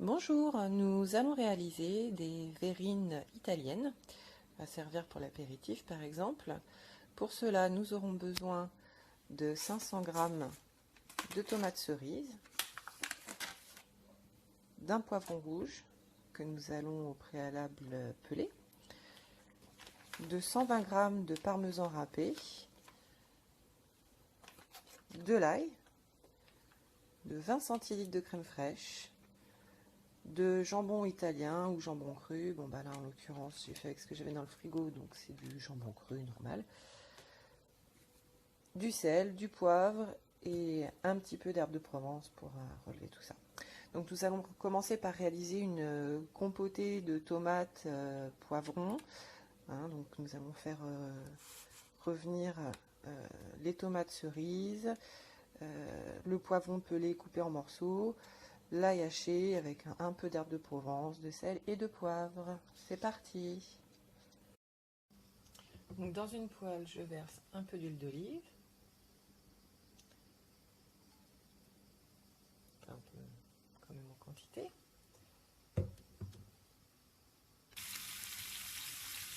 Bonjour, nous allons réaliser des verrines italiennes à servir pour l'apéritif par exemple. Pour cela, nous aurons besoin de 500 g de tomates cerises, d'un poivron rouge que nous allons au préalable peler, de 120 g de parmesan râpé, de l'ail, de 20 centilitres de crème fraîche, de jambon italien ou jambon cru. Bon bah là en l'occurrence j'ai fait avec ce que j'avais dans le frigo, donc c'est du jambon cru normal, du sel, du poivre et un petit peu d'herbe de Provence pour relever tout ça. Donc nous allons commencer par réaliser une compotée de tomates poivrons. Donc nous allons faire revenir les tomates cerises, le poivron pelé coupé en morceaux, l'ail haché avec un peu d'herbe de Provence, de sel et de poivre. C'est parti. Donc dans une poêle, je verse un peu d'huile d'olive, un peu quand même en quantité.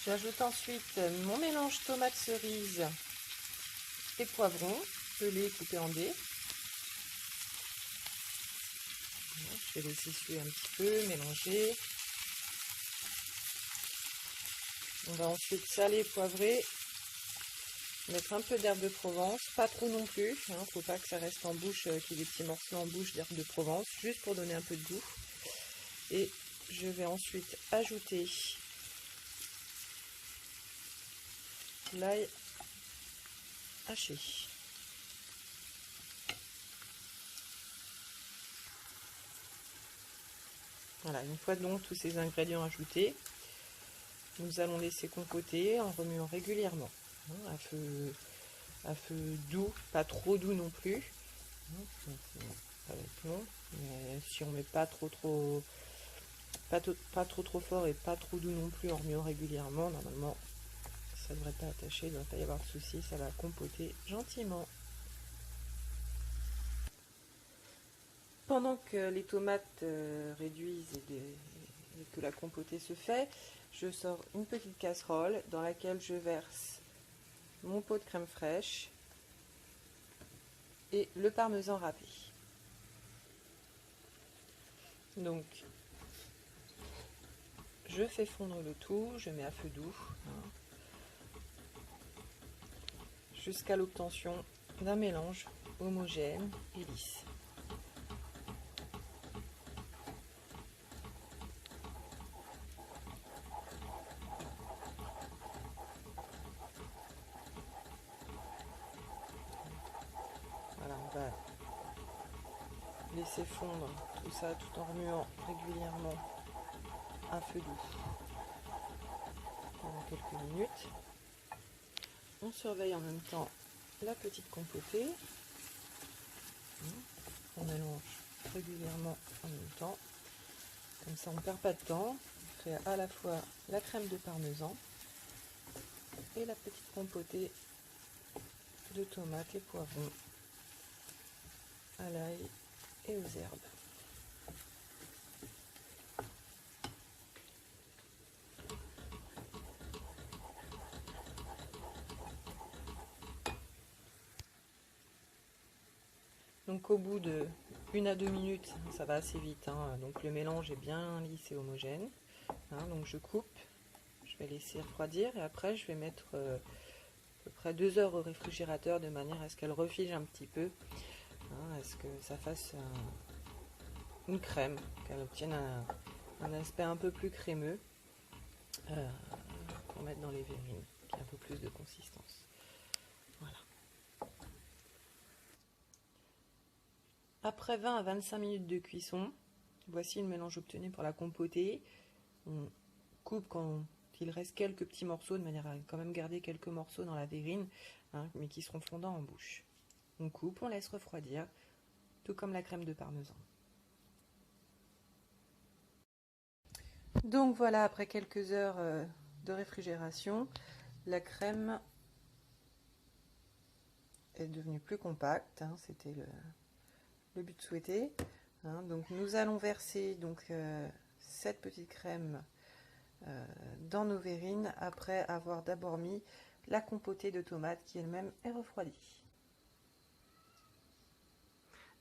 J'ajoute ensuite mon mélange tomate cerise et poivron pelé coupé en dés. Je vais laisser suer un petit peu, mélanger. On va ensuite saler, poivrer, mettre un peu d'herbe de Provence, pas trop non plus, faut pas que ça reste en bouche, qu'il y ait des petits morceaux en bouche d'herbe de Provence, juste pour donner un peu de goût. Et je vais ensuite ajouter l'ail haché. Voilà, une fois donc tous ces ingrédients ajoutés, nous allons laisser compoter en remuant régulièrement, à feu doux, pas trop doux non plus. Ça va être long, mais si on met pas trop fort et pas trop doux non plus en remuant régulièrement, normalement ça ne devrait pas attacher, il ne devrait pas y avoir de soucis, ça va compoter gentiment. Pendant que les tomates réduisent et que la compotée se fait, je sors une petite casserole dans laquelle je verse mon pot de crème fraîche et le parmesan râpé. Donc je fais fondre le tout, je mets à feu doux jusqu'à l'obtention d'un mélange homogène et lisse. Voilà, on va laisser fondre tout ça tout en remuant régulièrement à feu doux pendant quelques minutes. On surveille en même temps la petite compotée. On mélange régulièrement en même temps. Comme ça on ne perd pas de temps. On fait à la fois la crème de parmesan et la petite compotée de tomates et poivrons à l'ail et aux herbes. Donc au bout de 1 à 2 minutes, ça va assez vite, donc le mélange est bien lisse et homogène. Donc je coupe, je vais laisser refroidir et après je vais mettre à peu près 2 heures au réfrigérateur de manière à ce qu'elle refige un petit peu, à ce que ça fasse une crème, qu'elle obtienne un aspect un peu plus crémeux pour mettre dans les verrines, qui a un peu plus de consistance. Voilà. Après 20 à 25 minutes de cuisson, voici le mélange obtenu pour la compotée. On coupe quand il reste quelques petits morceaux, de manière à quand même garder quelques morceaux dans la verrine, mais qui seront fondants en bouche. On coupe, on laisse refroidir, tout comme la crème de parmesan. Donc voilà, après quelques heures de réfrigération, la crème est devenue plus compacte, c'était le but souhaité. hein. Donc nous allons verser donc, cette petite crème dans nos verrines après avoir d'abord mis la compotée de tomates qui elle-même est refroidie.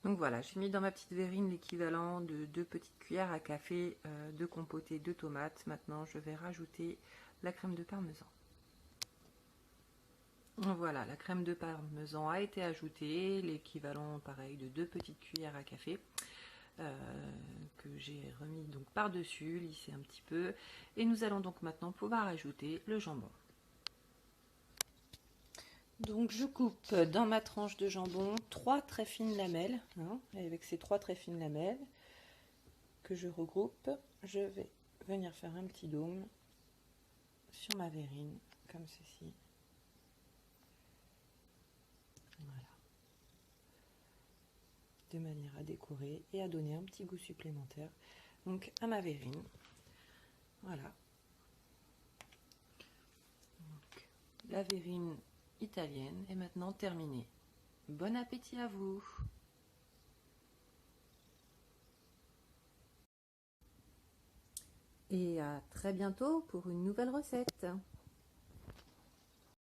Donc voilà, j'ai mis dans ma petite verrine l'équivalent de 2 petites cuillères à café de compotée de tomates. Maintenant, je vais rajouter la crème de parmesan. Voilà, la crème de parmesan a été ajoutée, l'équivalent pareil de 2 petites cuillères à café que j'ai remis donc par-dessus, lissé un petit peu. Et nous allons donc maintenant pouvoir ajouter le jambon. Donc je coupe dans ma tranche de jambon 3 très fines lamelles, hein, et avec ces 3 très fines lamelles que je regroupe, je vais venir faire un petit dôme sur ma verrine, comme ceci. Voilà. De manière à décorer et à donner un petit goût supplémentaire donc à ma verrine. Voilà. Donc, la verrine italienne est maintenant terminée. Bon appétit à vous! Et à très bientôt pour une nouvelle recette.